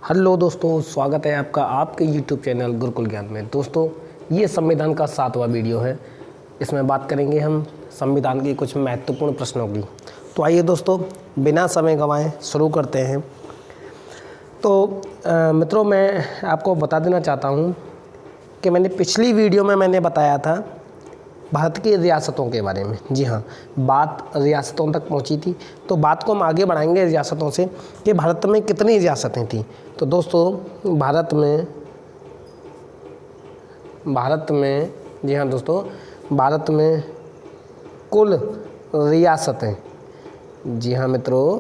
Hello दोस्तों, स्वागत है आपका आपके YouTube चैनल गुरुकुल ज्ञान में। दोस्तों, ये संविधान का 7वां वीडियो है। इसमें बात करेंगे हम संविधान के कुछ महत्वपूर्ण प्रश्नों की। तो आइए दोस्तों, बिना समय गंवाए शुरू करते हैं। तो मित्रों, मैं आपको बता देना चाहता हूँ कि मैंने पिछली वीडियो में मैंने बताया था भारत की रियासतों के बारे में। जी हाँ, बात रियासतों तक पहुंची थी। तो बात को हम आगे बढ़ाएंगे रियासतों से कि भारत में कितनी रियासतें थीं। तो दोस्तों, भारत में जी हाँ दोस्तों, भारत में कुल रियासतें, जी हाँ मित्रों,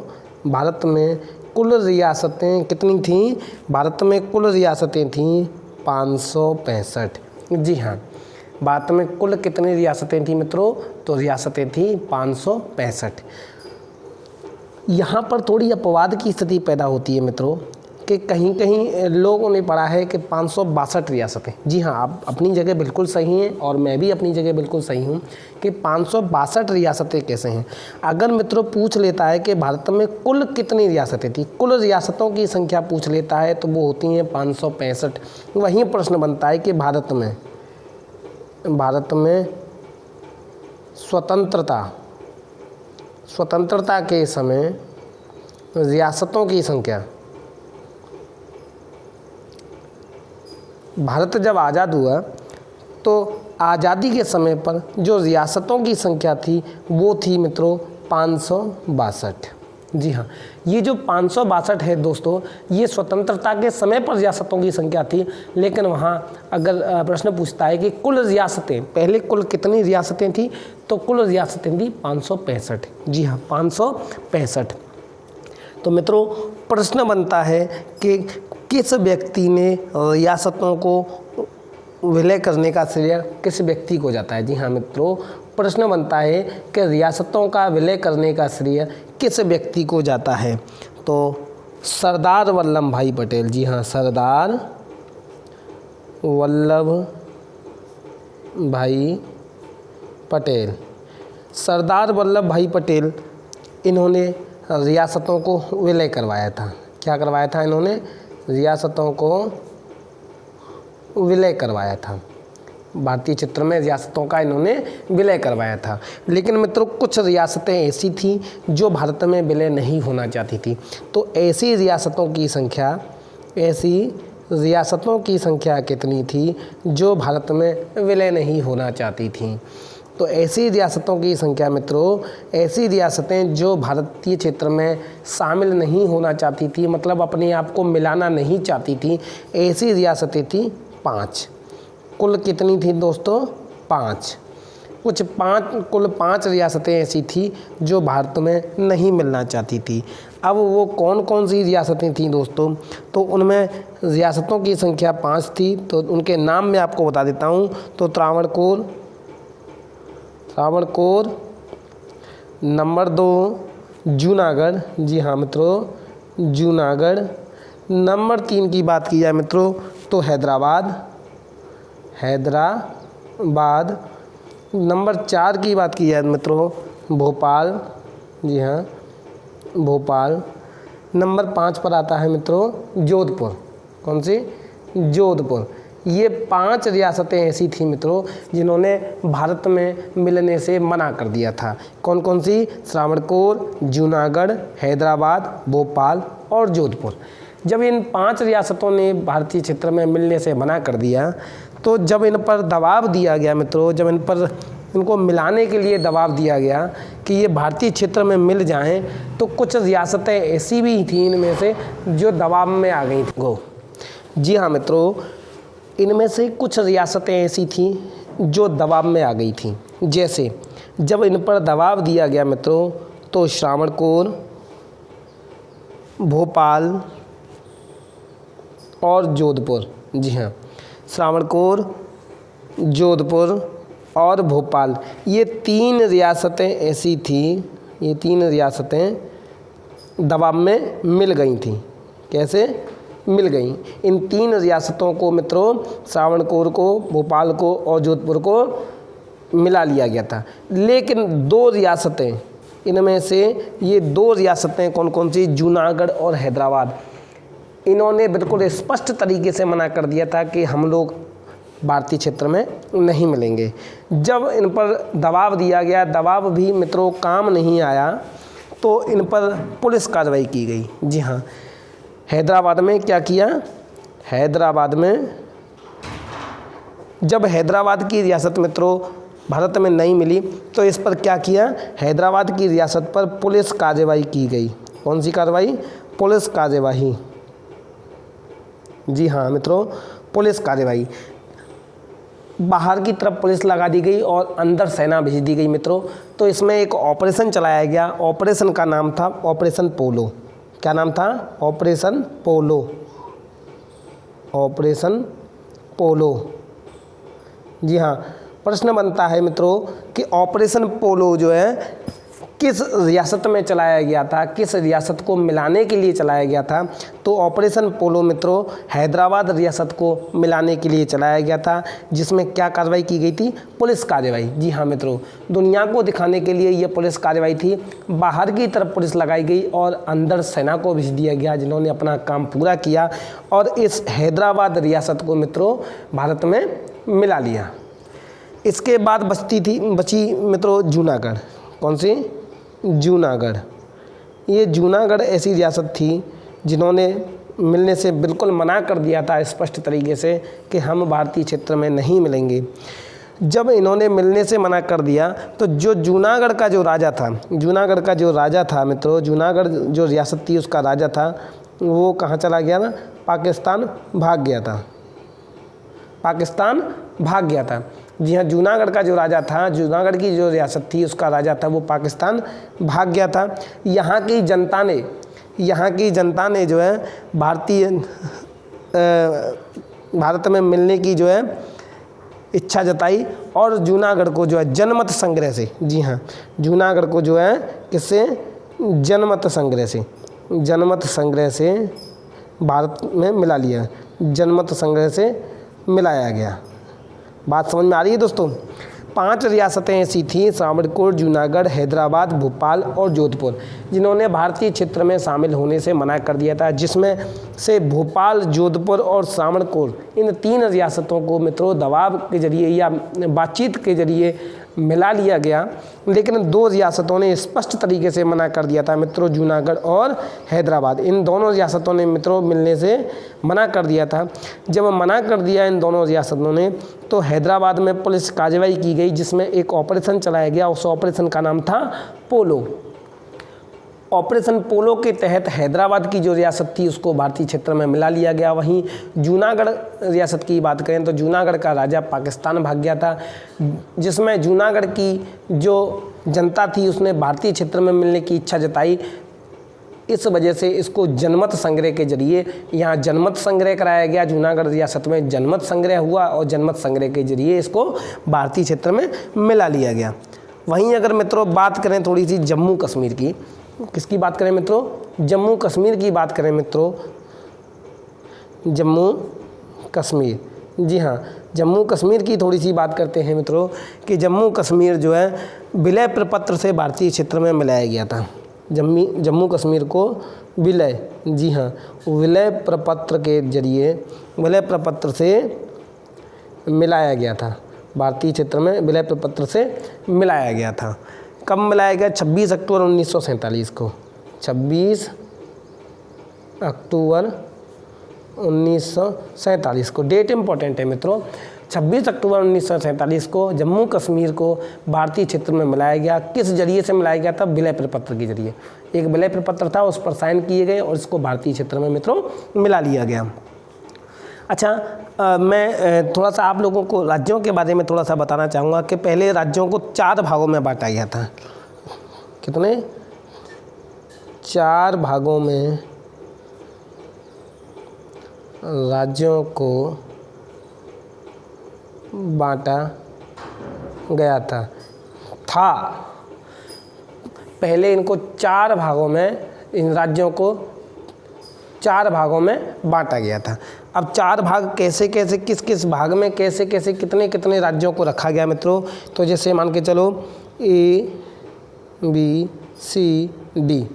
भारत में कुल रियासतें कितनी थीं? भारत में कुल रियासतें थीं 565। जी हाँ, भारत में कुल कितनी रियासतें थीं मित्रों? तो रियासतें थीं 565। यहाँ पर थोड़ी अपवाद की स्थिति पैदा होती है मित्रों कि कहीं कहीं लोगों ने पढ़ा है कि 562 रियासतें। जी हाँ, आप अपनी जगह बिल्कुल सही हैं और मैं भी अपनी जगह बिल्कुल सही हूँ कि 562 रियासतें कैसे हैं। अगर मित्रों पूछ लेता है कि भारत में कुल कितनी रियासतें थी, कुल रियासतों की संख्या पूछ लेता है तो वो होती हैं 565। वहीं प्रश्न बनता है कि भारत में स्वतंत्रता के समय रियासतों की संख्या, भारत जब आज़ाद हुआ तो आज़ादी के समय पर जो रियासतों की संख्या थी वो थी मित्रों 562। जी हाँ, ये जो 562 है दोस्तों, ये स्वतंत्रता के समय पर रियासतों की संख्या थी। लेकिन वहाँ अगर प्रश्न पूछता है कि कुल रियासतें, पहले कुल कितनी रियासतें थी, तो कुल रियासतें थी 565। जी हाँ, 565। तो मित्रों, प्रश्न बनता है कि किस व्यक्ति ने रियासतों को विलय करने का श्रेय किस व्यक्ति को जाता है? जी हाँ मित्रों, प्रश्न बनता है कि रियासतों का विलय करने का श्रेय किस व्यक्ति को जाता है? तो सरदार वल्लभ भाई पटेल। जी हाँ, सरदार वल्लभ भाई पटेल। सरदार वल्लभ भाई पटेल, इन्होंने रियासतों को विलय करवाया था। क्या करवाया था इन्होंने? रियासतों को विलय करवाया था। भारतीय क्षेत्र में रियासतों का इन्होंने विलय करवाया था। लेकिन मित्रों, कुछ रियासतें ऐसी थीं जो भारत में विलय नहीं होना चाहती थी। तो ऐसी रियासतों की संख्या कितनी थी जो भारत में विलय नहीं होना चाहती थीं? तो ऐसी रियासतों की संख्या मित्रों, ऐसी रियासतें जो भारतीय क्षेत्र में शामिल नहीं होना चाहती थी, मतलब अपने आप को मिलाना नहीं चाहती थी, ऐसी रियासतें थी 5। कुल कितनी थी दोस्तों? 5। कुल 5 रियासतें ऐसी थी जो भारत में नहीं मिलना चाहती थी। अब वो कौन कौन सी रियासतें थीं दोस्तों? तो उनमें रियासतों की संख्या 5 थी। तो उनके नाम मैं आपको बता देता हूँ। तो त्रावणकोर, नंबर 2 जूनागढ़। जी हाँ मित्रों, जूनागढ़। नंबर 3 की बात की जाए मित्रों तो हैदराबाद। नंबर 4 की बात की जाए मित्रों, भोपाल। जी हाँ, भोपाल। नंबर 5 पर आता है मित्रों जोधपुर। कौन सी? जोधपुर। ये 5 रियासतें ऐसी थी मित्रों जिन्होंने भारत में मिलने से मना कर दिया था। कौन कौन सी? त्रावणकोर, जूनागढ़, हैदराबाद, भोपाल और जोधपुर। जब इन 5 रियासतों ने भारतीय क्षेत्र में मिलने से मना कर दिया, तो जब इन पर दबाव दिया गया मित्रों, जब इनको मिलाने के लिए दबाव दिया गया कि ये भारतीय क्षेत्र में मिल जाएं, तो कुछ रियासतें ऐसी भी थीं इनमें से जो दबाव में आ गई थी। जी हाँ मित्रों, इनमें से कुछ रियासतें ऐसी थीं जो दबाव में आ गई थीं। जैसे जब इन पर दबाव दिया गया मित्रों, तो त्रावणकोर, भोपाल और जोधपुर। जी हाँ, त्रावणकोर, जोधपुर और भोपाल, ये 3 रियासतें ऐसी थीं, ये 3 रियासतें दबाव में मिल गई थीं। कैसे मिल गई? इन 3 रियासतों को मित्रों, त्रावणकोर को, भोपाल को और जोधपुर को मिला लिया गया था। लेकिन 2 रियासतें, इनमें से ये 2 रियासतें कौन कौन सी? जूनागढ़ और हैदराबाद, इन्होंने बिल्कुल स्पष्ट तरीके से मना कर दिया था कि हम लोग भारतीय क्षेत्र में नहीं मिलेंगे। जब इन पर दबाव दिया गया, दबाव भी मित्रों काम नहीं आया, तो इन पर पुलिस कार्रवाई की गई। जी हाँ, हैदराबाद में क्या किया, हैदराबाद में जब हैदराबाद की रियासत मित्रों भारत में नहीं मिली तो इस पर क्या किया, हैदराबाद की रियासत पर पुलिस कार्रवाई की गई। कौन सी कार्रवाई, पुलिस कार्रवाई। जी हाँ मित्रों, पुलिस कार्रवाई। बाहर की तरफ पुलिस लगा दी गई और अंदर सेना भेज दी गई मित्रों। तो इसमें एक ऑपरेशन चलाया गया, ऑपरेशन का नाम था ऑपरेशन पोलो। क्या नाम था, ऑपरेशन पोलो, ऑपरेशन पोलो। जी हाँ, प्रश्न बनता है मित्रों कि ऑपरेशन पोलो जो है किस रियासत में चलाया गया था, किस रियासत को मिलाने के लिए चलाया गया था। तो ऑपरेशन पोलो मित्रों हैदराबाद रियासत को मिलाने के लिए चलाया गया था, जिसमें क्या कार्रवाई की गई थी, पुलिस कार्रवाई। जी हाँ मित्रों, दुनिया को दिखाने के लिए ये पुलिस कार्रवाई थी। बाहर की तरफ पुलिस लगाई गई और अंदर सेना को भेज दिया गया, जिन्होंने अपना काम पूरा किया और इस हैदराबाद रियासत को मित्रों भारत में मिला लिया। इसके बाद बची मित्रों जूनागढ़। कौन सी, जूनागढ़। ये जूनागढ़ ऐसी रियासत थी जिन्होंने मिलने से बिल्कुल मना कर दिया था स्पष्ट तरीके से कि हम भारतीय क्षेत्र में नहीं मिलेंगे। जब इन्होंने मिलने से मना कर दिया तो जो जूनागढ़ का जो राजा था, जूनागढ़ का जो राजा था मित्रों, जूनागढ़ जो रियासत थी उसका राजा था, वो कहाँ चला गया ना, पाकिस्तान भाग गया था, पाकिस्तान भाग गया था। जी हाँ, जूनागढ़ का जो राजा था, जूनागढ़ की जो रियासत थी उसका राजा था, वो पाकिस्तान भाग गया था। यहाँ की जनता ने जो है भारत में मिलने की जो है इच्छा जताई और जूनागढ़ को जो है जनमत संग्रह से, जी हाँ, जूनागढ़ को जो है किससे, जनमत संग्रह से भारत में मिला लिया, जनमत संग्रह से मिलाया गया। बात समझ में आ रही है दोस्तों। 5 रियासतें ऐसी थीं, सावरकुर, जूनागढ़, हैदराबाद, भोपाल और जोधपुर, जिन्होंने भारतीय क्षेत्र में शामिल होने से मना कर दिया था, जिसमें से भोपाल, जोधपुर और सावरकुर, इन 3 रियासतों को मित्रों दबाव के जरिए या बातचीत के जरिए मिला लिया गया। लेकिन 2 रियासतों ने स्पष्ट तरीके से मना कर दिया था मित्रों, जूनागढ़ और हैदराबाद। इन दोनों रियासतों ने मित्रों मिलने से मना कर दिया था। जब मना कर दिया इन दोनों रियासतों ने तो हैदराबाद में पुलिस कार्रवाई की गई, जिसमें एक ऑपरेशन चलाया गया। उस ऑपरेशन का नाम था पोलो। ऑपरेशन पोलो के तहत हैदराबाद की जो रियासत थी उसको भारतीय क्षेत्र में मिला लिया गया। वहीं जूनागढ़ रियासत की बात करें तो जूनागढ़ का राजा पाकिस्तान भाग गया था, जिसमें जूनागढ़ की जो जनता थी उसने भारतीय क्षेत्र में मिलने की इच्छा जताई। इस वजह से इसको जनमत संग्रह के जरिए यहाँ जनमत संग्रह कराया गया। जूनागढ़ रियासत में जनमत संग्रह हुआ और जनमत संग्रह के जरिए इसको भारतीय क्षेत्र में मिला लिया गया। वहीं अगर मित्रों बात करें थोड़ी सी जम्मू कश्मीर की, किसकी बात करें मित्रों, जम्मू कश्मीर की बात करें मित्रों, जम्मू कश्मीर। जी हाँ, जम्मू कश्मीर की थोड़ी सी बात करते हैं मित्रों कि जम्मू कश्मीर जो है विलय प्रपत्र से भारतीय क्षेत्र में मिलाया गया था। जम्मू कश्मीर को विलय, जी हाँ, विलय प्रपत्र के जरिए, विलय प्रपत्र से मिलाया गया था, भारतीय क्षेत्र में विलय प्रपत्र से मिलाया गया था। कब मिलाया गया? 26 अक्टूबर 1947 को। 26 अक्टूबर 1947 को, डेट इम्पॉर्टेंट है मित्रों। 26 अक्टूबर 1947 को जम्मू कश्मीर को भारतीय क्षेत्र में मिलाया गया। किस जरिए से मिलाया गया था? विलय प्रपत्र के जरिए। एक विलय प्रपत्र था, उस पर साइन किए गए और इसको भारतीय क्षेत्र में मित्रों मिला लिया गया। अच्छा, मैं थोड़ा सा आप लोगों को राज्यों के बारे में थोड़ा सा बताना चाहूँगा कि पहले राज्यों को 4 भागों में बांटा गया था। कितने? 4 भागों में राज्यों को बांटा गया था। पहले इनको 4 भागों में, इन राज्यों को 4 भागों में बांटा गया था। अब 4 भाग कैसे कैसे, किस किस भाग में कैसे कैसे कितने कितने राज्यों को रखा गया मित्रों? तो जैसे मान के चलो A B C डी।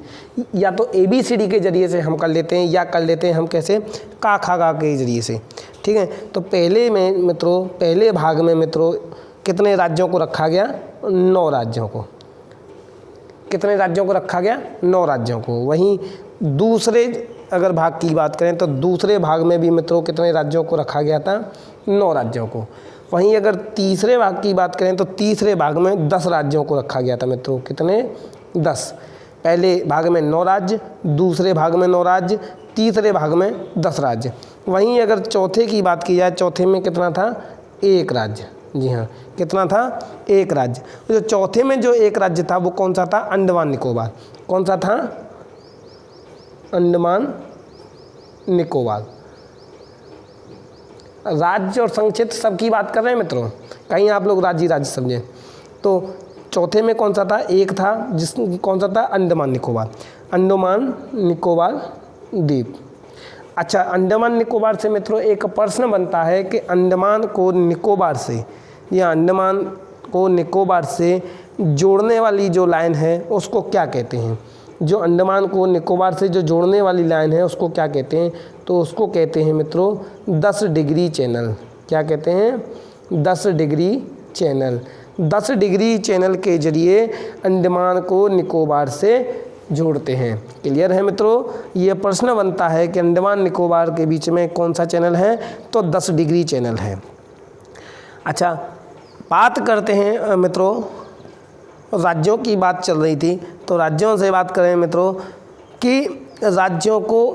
या तो ABCD के जरिए से हम कर लेते हैं या कर लेते हैं हम कैसे, का खा गा के जरिए से। ठीक है, तो पहले भाग में मित्रों कितने राज्यों को रखा गया, 9 राज्यों को। कितने राज्यों को रखा गया, 9 राज्यों को। वहीं दूसरे अगर भाग की बात करें तो दूसरे भाग में भी मित्रों कितने राज्यों को रखा गया था, 9 राज्यों को। वहीं अगर तीसरे भाग की बात करें तो तीसरे भाग में 10 राज्यों को रखा गया था मित्रों। कितने, 10। पहले भाग में 9 राज्य, दूसरे भाग में 9 राज्य, तीसरे भाग में 10 राज्य। वहीं अगर चौथे की बात की जाए, चौथे में कितना था, 1 राज्य। जी हाँ, कितना था, 1 राज्य। जो चौथे में जो 1 राज्य था वो कौन सा था, अंडमान निकोबार। कौन सा था, अंडमान निकोबार। राज्य और संघ क्षेत्र सबकी बात कर रहे हैं मित्रों, कहीं आप लोग राज्य राज्य समझें। तो चौथे में कौन सा था, 1 था, कौन सा था, अंडमान निकोबार। अंडमान निकोबार द्वीप। अच्छा, अंडमान निकोबार से मित्रों एक प्रश्न बनता है कि अंडमान को निकोबार से या अंडमान को निकोबार से जोड़ने वाली जो लाइन है उसको क्या कहते हैं। जो अंडमान को निकोबार से जो जोड़ने वाली लाइन है उसको क्या कहते हैं, तो उसको कहते हैं मित्रों 10 डिग्री चैनल। क्या कहते हैं, 10 डिग्री चैनल। 10 डिग्री चैनल के जरिए अंडमान को निकोबार से जोड़ते हैं। क्लियर है मित्रों, ये प्रश्न बनता है कि अंडमान निकोबार के बीच में कौन सा चैनल है, तो 10 डिग्री चैनल है। अच्छा, बात करते हैं मित्रों, राज्यों की बात चल रही थी, तो राज्यों से बात करें मित्रों कि राज्यों को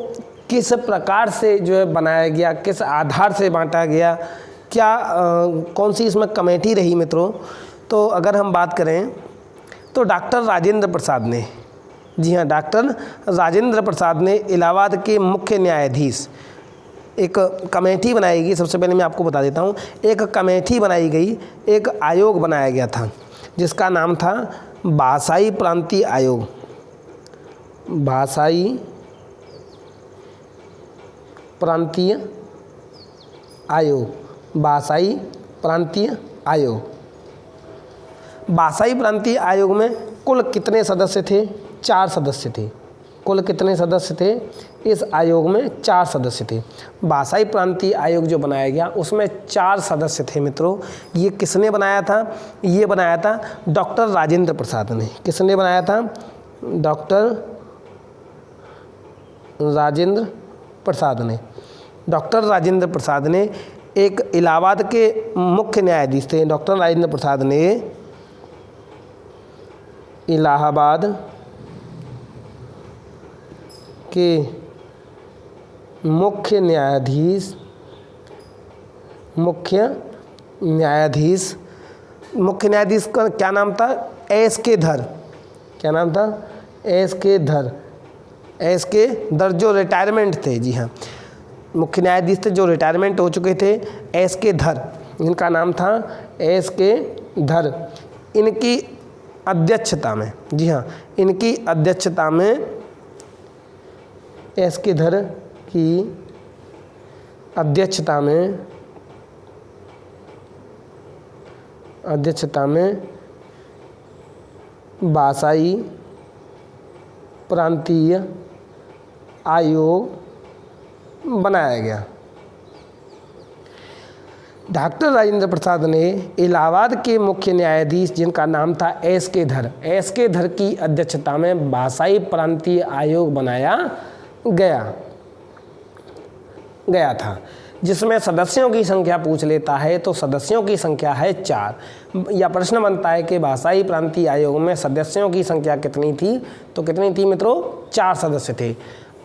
किस प्रकार से जो है बनाया गया, किस आधार से बांटा गया, क्या कौन सी इसमें कमेटी रही मित्रों। तो अगर हम बात करें तो डॉक्टर राजेंद्र प्रसाद ने, जी हाँ, डॉक्टर राजेंद्र प्रसाद ने इलाहाबाद के मुख्य न्यायाधीश, एक कमेटी बनाई गई। सबसे पहले मैं आपको बता देता हूँ, एक कमेटी बनाई गई, एक आयोग बनाया गया था जिसका नाम था भाषाई प्रांतीय आयोग। भाषाई प्रांतीय आयोग। भाषाई प्रांतीय आयोग। भाषाई प्रांतीय आयोग में कुल कितने सदस्य थे, 4 सदस्य थे। कुल कितने सदस्य थे, इस आयोग में 4 सदस्य थे। भाषाई प्रांतीय आयोग जो बनाया गया उसमें 4 सदस्य थे मित्रों। ये किसने बनाया था, ये बनाया था डॉक्टर राजेंद्र प्रसाद ने। किसने बनाया था, डॉक्टर राजेंद्र प्रसाद ने। डॉक्टर राजेंद्र प्रसाद ने, एक इलाहाबाद के मुख्य न्यायाधीश थे। डॉक्टर राजेंद्र प्रसाद ने इलाहाबाद के मुख्य न्यायाधीश का क्या नाम था, एस.के. धर। क्या नाम था, एस.के. धर। एस.के. धर जो रिटायरमेंट थे, जी हाँ, मुख्य न्यायाधीश थे जो रिटायरमेंट हो चुके थे, एस.के. धर। इनका नाम था एस.के. धर। इनकी अध्यक्षता में, जी हाँ, इनकी अध्यक्षता में, एस.के. धर की अध्यक्षता में भाषाई प्रांतीय आयोग बनाया गया। डॉक्टर राजेंद्र प्रसाद ने इलाहाबाद के मुख्य न्यायाधीश जिनका नाम था एस.के. धर, एस.के. धर की अध्यक्षता में भाषाई प्रांतीय आयोग बनाया गया था, जिसमें सदस्यों की संख्या पूछ लेता है तो सदस्यों की संख्या है 4। या प्रश्न बनता है कि भाषाई प्रांतीय आयोग में सदस्यों की संख्या कितनी थी, तो कितनी थी मित्रों, 4 सदस्य थे।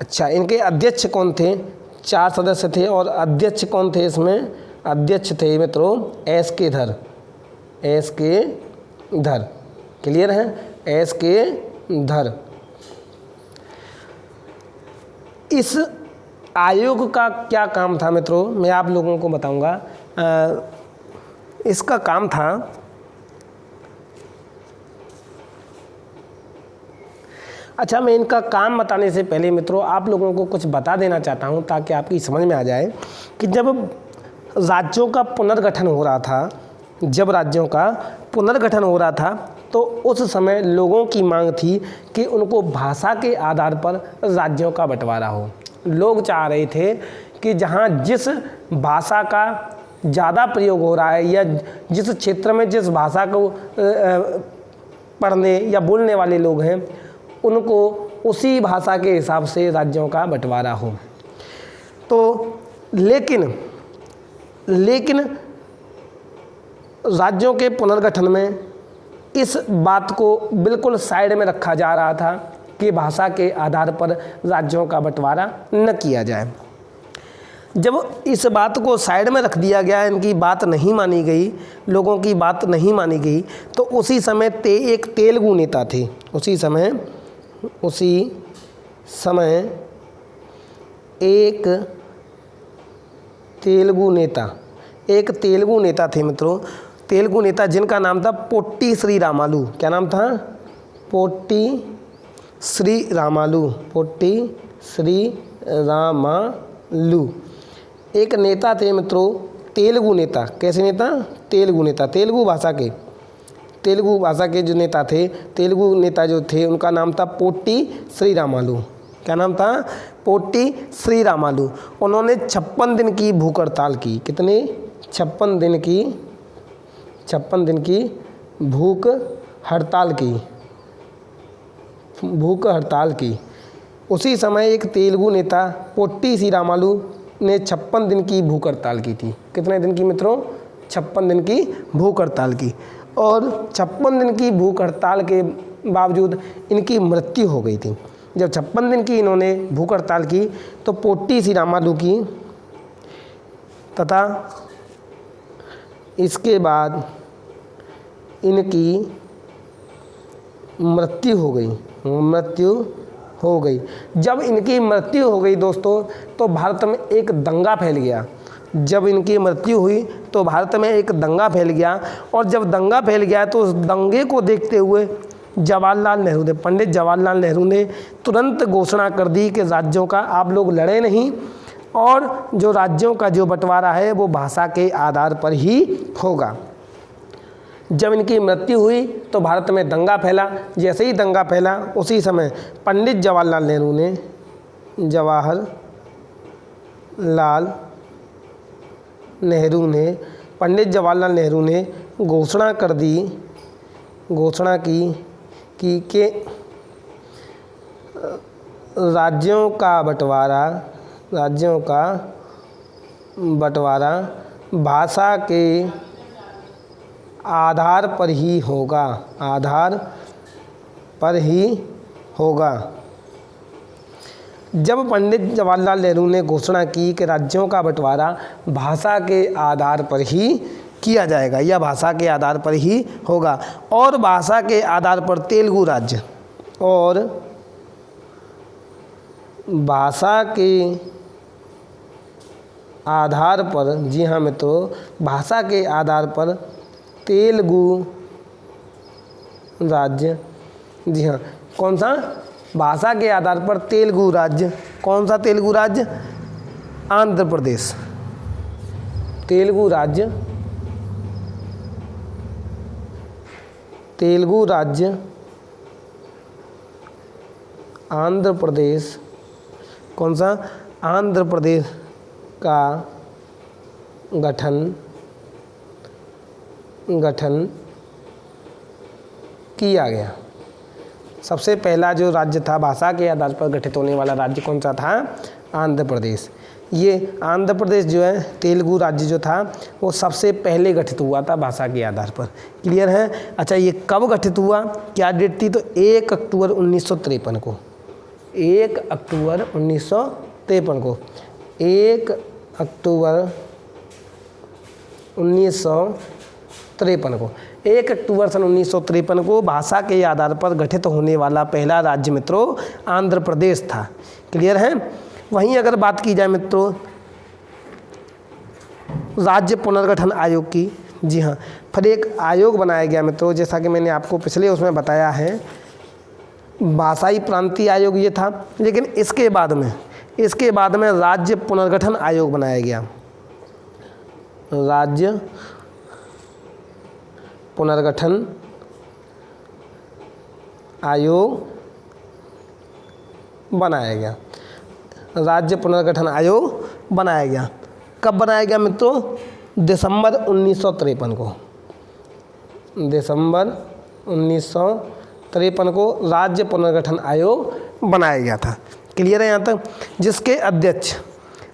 अच्छा, इनके अध्यक्ष कौन थे, 4 सदस्य थे और अध्यक्ष कौन थे इसमें, अध्यक्ष थे मित्रों एस.के. धर। एस.के. धर। क्लियर है, एस.के. धर। इस आयोग का क्या काम था मित्रों, मैं आप लोगों को बताऊंगा। इसका काम था, अच्छा, मैं इनका काम बताने से पहले मित्रों आप लोगों को कुछ बता देना चाहता हूं ताकि आपकी समझ में आ जाए कि जब राज्यों का पुनर्गठन हो रहा था, जब राज्यों का पुनर्गठन हो रहा था तो उस समय लोगों की मांग थी कि उनको भाषा के आधार पर राज्यों का बंटवारा हो। लोग चाह रहे थे कि जहाँ जिस भाषा का ज़्यादा प्रयोग हो रहा है या जिस क्षेत्र में जिस भाषा को पढ़ने या बोलने वाले लोग हैं, उनको उसी भाषा के हिसाब से राज्यों का बंटवारा हो। तो लेकिन राज्यों के पुनर्गठन में इस बात को बिल्कुल साइड में रखा जा रहा था कि भाषा के आधार पर राज्यों का बंटवारा न किया जाए। जब इस बात को साइड में रख दिया गया, इनकी बात नहीं मानी गई, लोगों की बात नहीं मानी गई, तो उसी समय एक तेलुगु नेता थे। उसी समय एक तेलुगु नेता थे मित्रों। तेलुगु नेता जिनका नाम था पोट्टी श्री रामालू। क्या नाम था? पोट्टी श्री रामालू एक नेता थे मित्रों, तेलुगु नेता। कैसे नेता? तेलुगु नेता। तेलुगु भाषा के जो नेता थे, तेलुगु नेता जो थे, उनका नाम था पोट्टी श्री रामालू। क्या नाम था? पोट्टी श्री रामालू। उन्होंने 56 दिन की भूख हड़ताल की। कितने? 56 दिन की भूख हड़ताल की। उसी समय एक तेलुगु नेता पोट्टी श्री रामालू ने 56 दिन की भूख हड़ताल की थी। कितने दिन की मित्रों? 56 दिन की भूख हड़ताल की। और 56 दिन की भूख हड़ताल के बावजूद इनकी मृत्यु हो गई थी। जब 56 दिन की इन्होंने भूख हड़ताल की तो पोट्टी श्री रामालू की तथा इसके बाद इनकी मृत्यु हो गई। जब इनकी मृत्यु हो गई दोस्तों, तो भारत में एक दंगा फैल गया। जब इनकी मृत्यु हुई तो भारत में एक दंगा फैल गया, और जब दंगा फैल गया तो उस दंगे को देखते हुए पंडित जवाहरलाल नेहरू ने तुरंत घोषणा कर दी कि राज्यों का आप लोग लड़े नहीं, और जो राज्यों का जो बंटवारा है वो भाषा के आधार पर ही होगा। जब इनकी मृत्यु हुई तो भारत में दंगा फैला। जैसे ही दंगा फैला, उसी समय पंडित जवाहरलाल नेहरू ने घोषणा की कि राज्यों का बंटवारा भाषा के आधार पर ही होगा। जब पंडित जवाहरलाल नेहरू ने घोषणा की कि राज्यों का बंटवारा भाषा के आधार पर ही किया जाएगा या भाषा के आधार पर ही होगा, और भाषा के आधार पर तेलुगु राज्य, और भाषा के आधार पर, जी हाँ मित्रों, भाषा के आधार पर तेलुगु राज्य, जी हाँ, कौन सा? भाषा के आधार पर तेलुगु राज्य। कौन सा तेलुगु राज्य? आंध्र प्रदेश। तेलुगु राज्य आंध्र प्रदेश। कौन सा? आंध्र प्रदेश का गठन किया गया। सबसे पहला जो राज्य था भाषा के आधार पर गठित होने वाला राज्य कौन सा था? आंध्र प्रदेश। ये आंध्र प्रदेश जो है, तेलुगु राज्य जो था, वो सबसे पहले गठित हुआ था भाषा के आधार पर। क्लियर है? अच्छा, ये कब गठित हुआ? क्या डेट थी? तो 1 अक्टूबर 1953 को। 1 अक्टूबर 1953 को। 1 अक्टूबर 1953 को। 1 अक्टूबर सन 1953 को भाषा के आधार पर गठित होने वाला पहला राज्य मित्रों आंध्र प्रदेश था। क्लियर है? वहीं अगर बात की जाए मित्रों राज्य पुनर्गठन आयोग की, जी हाँ, फिर एक आयोग बनाया गया मित्रों, जैसा कि मैंने आपको पिछले उसमें बताया है, भाषाई प्रांतीय आयोग ये था। लेकिन इसके बाद में राज्य पुनर्गठन आयोग बनाया गया। राज्य पुनर्गठन आयोग बनाया गया। राज्य पुनर्गठन आयोग बनाया गया। कब बनाया गया मित्रों? दिसंबर 1953 को। दिसंबर 1953 को राज्य पुनर्गठन आयोग बनाया गया था। क्लियर है यहाँ तक? जिसके अध्यक्ष,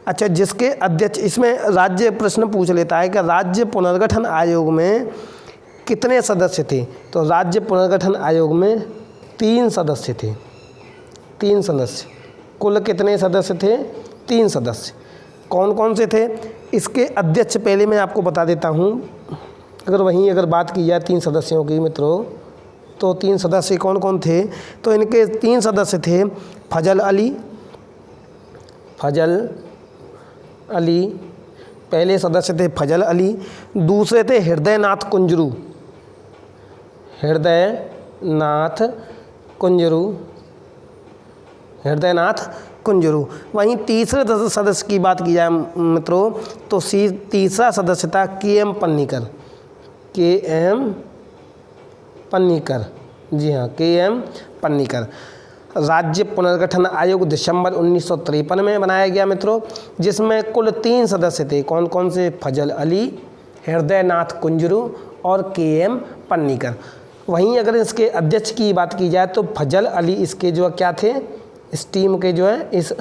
अच्छा जिसके अध्यक्ष, इसमें राज्य प्रश्न पूछ लेता है कि राज्य पुनर्गठन आयोग में कितने सदस्य थे? तो राज्य पुनर्गठन आयोग में 3 सदस्य थे। 3 सदस्य। कुल कितने सदस्य थे? 3 सदस्य। कौन कौन से थे? इसके अध्यक्ष पहले मैं आपको बता देता हूँ। अगर बात की जाए 3 सदस्यों की मित्रों, तो 3 सदस्य कौन कौन थे? तो इनके 3 सदस्य थे फजल अली, पहले सदस्य थे फजल अली। दूसरे थे हृदयनाथ कुंजरू। वहीं तीसरे सदस्य की बात की जाए मित्रों, तो तीसरा सदस्य था के.एम. पन्नीकर। जी हाँ, के.एम. पन्नीकर। राज्य पुनर्गठन आयोग दिसंबर 1953 में बनाया गया मित्रों, जिसमें कुल 3 सदस्य थे। कौन कौन से? फजल अली, हृदयनाथ कुंजरू और के.एम. पन्नीकर। वहीं अगर इसके अध्यक्ष की बात की जाए तो फजल अली इसके जो क्या थे? इस टीम के जो है इस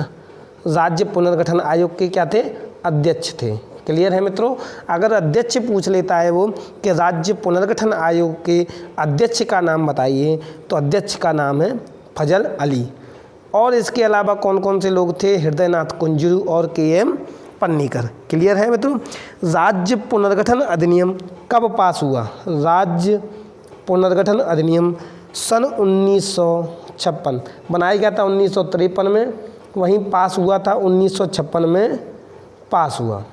राज्य पुनर्गठन आयोग के क्या थे? अध्यक्ष थे। क्लियर है मित्रों? अगर अध्यक्ष पूछ लेता है वो कि राज्य पुनर्गठन आयोग के अध्यक्ष का नाम बताइए, तो अध्यक्ष का नाम है फजल अली। और इसके अलावा कौन कौन से लोग थे? हृदयनाथ कुंजरू और के.एम. पन्नीकर। क्लियर है मित्रों? राज्य पुनर्गठन अधिनियम कब पास हुआ? राज्य पुनर्गठन अधिनियम सन 1956 बनाया गया था 1953 में, वहीं पास हुआ था 1956 में पास हुआ।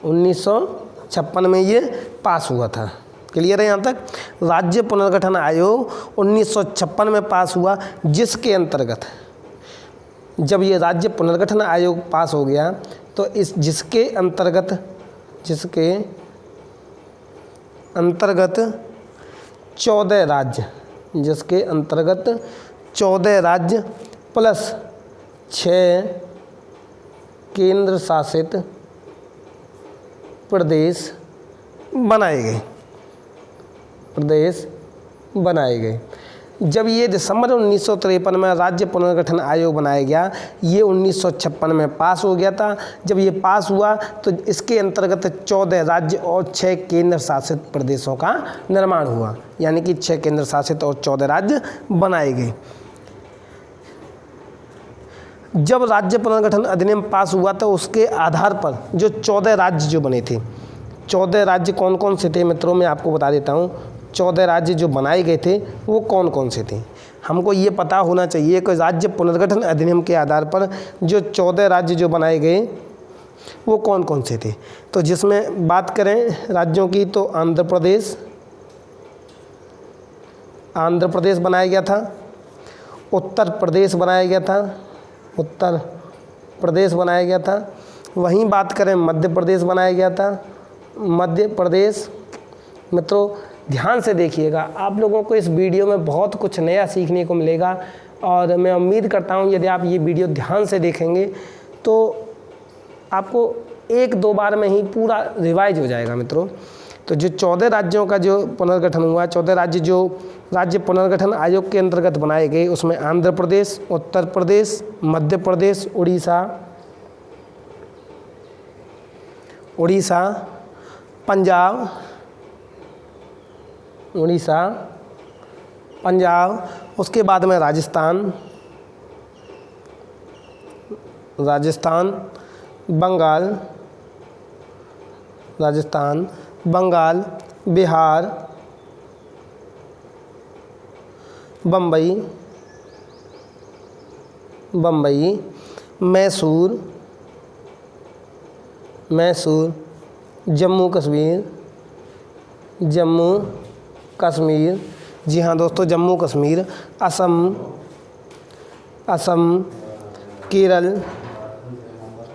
1956 में ये पास हुआ था। क्लियर है यहाँ तक? राज्य पुनर्गठन आयोग 1956 में पास हुआ, जिसके अंतर्गत जब ये राज्य पुनर्गठन आयोग पास हो गया तो जिसके अंतर्गत 14 राज्य, जिसके अंतर्गत 14 राज्य प्लस 6 केंद्र शासित प्रदेश बनाए गए। जब ये दिसंबर 1953 में राज्य पुनर्गठन आयोग बनाया गया, ये 1956 में पास हो गया था। जब ये पास हुआ तो इसके अंतर्गत 14 राज्य और 6 केंद्र शासित प्रदेशों का निर्माण हुआ, यानी कि 6 केंद्र शासित और 14 राज्य बनाए गए। जब राज्य पुनर्गठन अधिनियम पास हुआ तो उसके आधार पर जो 14 राज्य जो बने थे, 14 राज्य कौन कौन से थे मित्रों, मैं आपको बता देता हूँ। 14 राज्य जो बनाए गए थे वो कौन कौन से थे, हमको ये पता होना चाहिए कि राज्य पुनर्गठन अधिनियम के आधार पर जो 14 राज्य जो बनाए गए वो कौन कौन से थे। तो जिसमें बात करें राज्यों की तो आंध्र प्रदेश बनाया गया था, उत्तर प्रदेश बनाया गया था। वहीं बात करें मध्य प्रदेश बनाया गया था। मध्य प्रदेश मित्रों ध्यान से देखिएगा, आप लोगों को इस वीडियो में बहुत कुछ नया सीखने को मिलेगा और मैं उम्मीद करता हूँ यदि आप ये वीडियो ध्यान से देखेंगे तो आपको 1-2 बार में ही पूरा रिवाइज हो जाएगा मित्रों। तो जो 14 राज्यों का जो पुनर्गठन हुआ, 14 राज्य जो राज्य पुनर्गठन आयोग के अंतर्गत बनाए गए, उसमें आंध्र प्रदेश, उत्तर प्रदेश, मध्य प्रदेश, उड़ीसा, पंजाब, उसके बाद में राजस्थान, बंगाल, बिहार, बम्बई, मैसूर, जम्मू कश्मीर, जी हाँ दोस्तों, जम्मू कश्मीर, असम,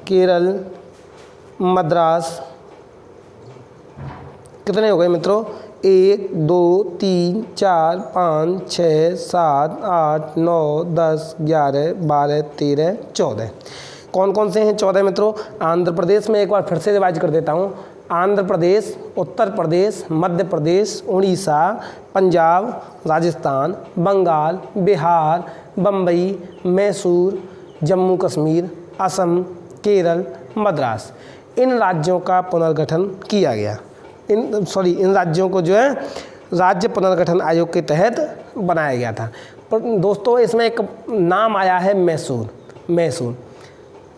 केरल, मद्रास। कितने हो गए मित्रों? 1 2 3 4 5 6 7 8 9 10 11 12 13 14। कौन कौन से हैं 14 मित्रों? आंध्र प्रदेश में एक बार फिर से रिवाइज कर देता हूँ। आंध्र प्रदेश, उत्तर प्रदेश, मध्य प्रदेश, उड़ीसा, पंजाब, राजस्थान, बंगाल, बिहार, बम्बई, मैसूर, जम्मू कश्मीर, असम, केरल, मद्रास। इन राज्यों का पुनर्गठन किया गया। इन राज्यों को जो है राज्य पुनर्गठन आयोग के तहत बनाया गया था। पर दोस्तों इसमें एक नाम आया है मैसूर।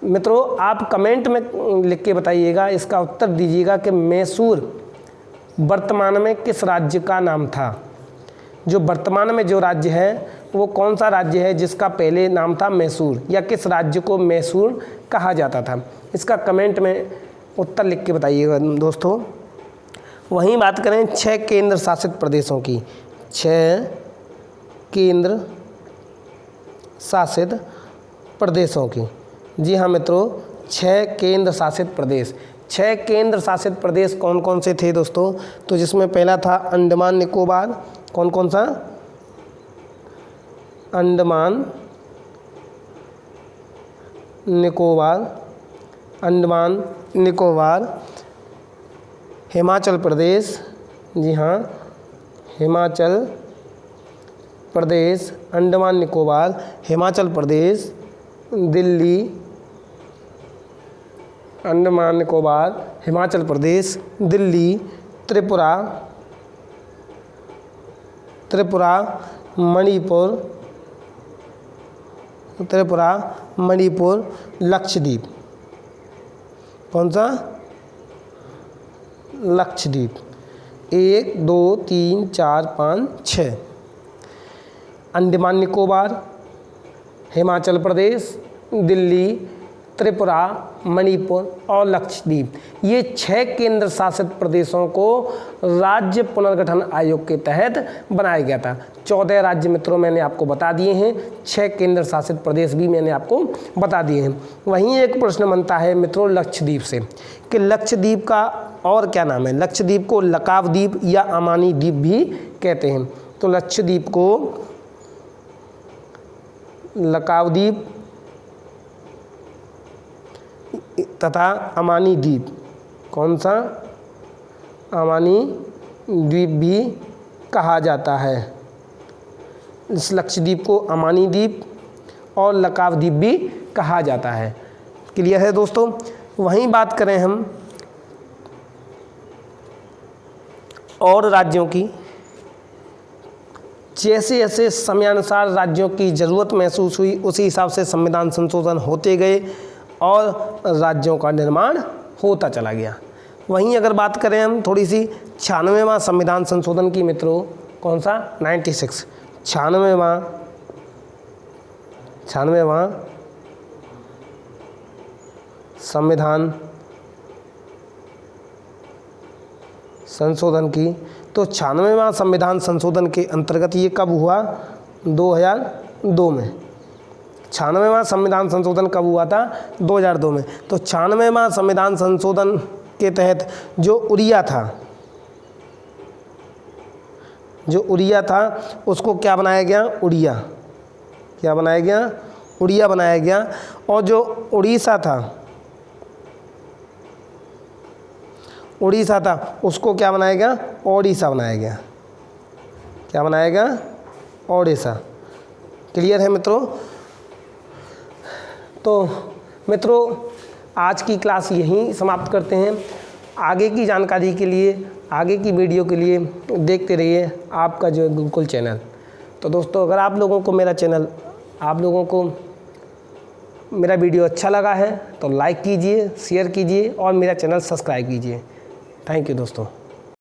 मित्रों आप कमेंट में लिख के बताइएगा, इसका उत्तर दीजिएगा कि मैसूर वर्तमान में किस राज्य का नाम था। जो वर्तमान में जो राज्य है वो कौन सा राज्य है जिसका पहले नाम था मैसूर, या किस राज्य को मैसूर कहा जाता था? इसका कमेंट में उत्तर लिख के बताइएगा दोस्तों। वहीं बात करें 6 केंद्र शासित प्रदेशों की। 6 केंद्र शासित प्रदेशों की। जी हाँ मित्रों, 6 केंद्र शासित प्रदेश। 6 केंद्र शासित प्रदेश कौन कौन से थे दोस्तों? तो जिसमें पहला था अंडमान निकोबार। कौन कौन सा? अंडमान निकोबार। हिमाचल प्रदेश, जी हाँ हिमाचल प्रदेश, अंडमान निकोबार, हिमाचल प्रदेश, दिल्ली, अंडमान निकोबार, हिमाचल प्रदेश, दिल्ली, त्रिपुरा, मणिपुर, लक्षद्वीप। कौन सा? लक्षद्वीप। 1 2 3 4 5 6। अंडमान निकोबार, हिमाचल प्रदेश, दिल्ली, त्रिपुरा, मणिपुर और लक्षद्वीप, ये 6 केंद्र शासित प्रदेशों को राज्य पुनर्गठन आयोग के तहत बनाया गया था। 14 राज्य मित्रों मैंने आपको बता दिए हैं, 6 केंद्र शासित प्रदेश भी मैंने आपको बता दिए हैं। वहीं एक प्रश्न बनता है मित्रों लक्षद्वीप से कि लक्षद्वीप का और क्या नाम है? लक्षद्वीप को लकावद्वीप या अमानी द्वीप भी कहते हैं। तो लक्षद्वीप को लकावद्वीप तथा अमानी द्वीप, कौन सा? अमानी द्वीप भी कहा जाता है। इस लक्षद्वीप को अमानी द्वीप और लकावद्वीप भी कहा जाता है। क्लियर है दोस्तों? वहीं बात करें हम और राज्यों की, जैसे जैसे समयानुसार राज्यों की ज़रूरत महसूस हुई उसी हिसाब से संविधान संशोधन होते गए और राज्यों का निर्माण होता चला गया। वहीं अगर बात करें हम थोड़ी सी 96वां संविधान संशोधन की मित्रों, कौन सा? 96 96वां संविधान संशोधन की। तो 96वां संविधान संशोधन के अंतर्गत ये कब हुआ? 2002 में। 96वां संविधान संशोधन कब हुआ था? 2002 में। तो 96वां संविधान संशोधन के तहत जो उड़िया था उसको क्या बनाया गया? क्या बनाया गया? उड़िया बनाया गया। और जो उड़ीसा था उसको क्या बनाया गया? ओडिशा बनाया गया। क्या बनाया गया? ओडिशा। क्लियर है मित्रों? तो मित्रों आज की क्लास यहीं समाप्त करते हैं। आगे की जानकारी के लिए, आगे की वीडियो के लिए देखते रहिए आपका जो गुरुकुल चैनल। तो दोस्तों अगर आप लोगों को मेरा वीडियो अच्छा लगा है तो लाइक कीजिए, शेयर कीजिए और मेरा चैनल सब्सक्राइब कीजिए। थैंक यू दोस्तों।